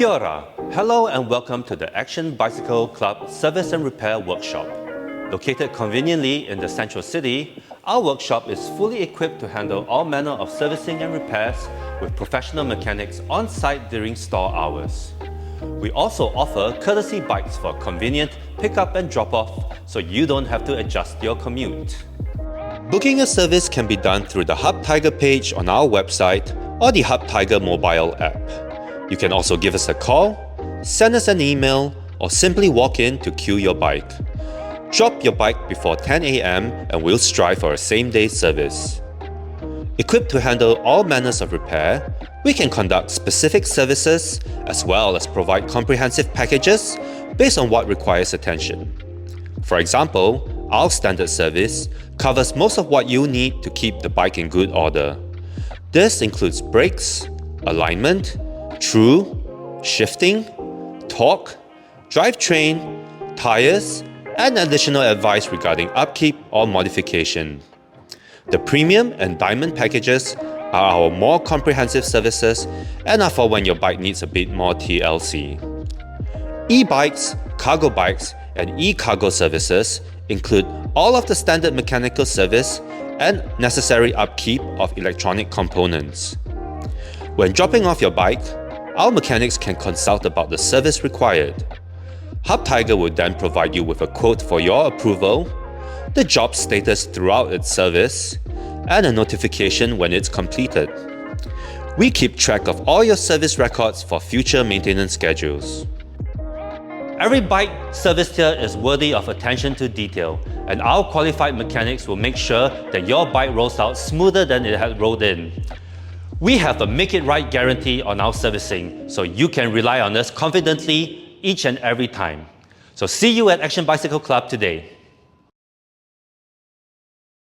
Kia ora. Hello and welcome to the Action Bicycle Club Service and Repair Workshop. Located conveniently in the central city, our workshop is fully equipped to handle all manner of servicing and repairs with professional mechanics on site during store hours. We also offer courtesy bikes for convenient pick-up and drop-off so you don't have to adjust your commute. Booking a service can be done through the Hub Tiger page on our website or the Hub Tiger mobile app. You can also give us a call, send us an email, or simply walk in to queue your bike. Drop your bike before 10 a.m. and we'll strive for a same-day service. Equipped to handle all manners of repair, we can conduct specific services as well as provide comprehensive packages based on what requires attention. For example, our standard service covers most of what you need to keep the bike in good order. This includes brakes, alignment, true, shifting, torque, drivetrain, tires, and additional advice regarding upkeep or modification. The premium and diamond packages are our more comprehensive services and are for when your bike needs a bit more TLC. E-bikes, cargo bikes, and e-cargo services include all of the standard mechanical service and necessary upkeep of electronic components. When dropping off your bike, our mechanics can consult about the service required. Hub Tiger will then provide you with a quote for your approval, the job status throughout its service, and a notification when it's completed. We keep track of all your service records for future maintenance schedules. Every bike serviced here is worthy of attention to detail, and our qualified mechanics will make sure that your bike rolls out smoother than it had rolled in. We have a make it right guarantee on our servicing, so you can rely on us confidently each and every time. So see you at Action Bicycle Club today.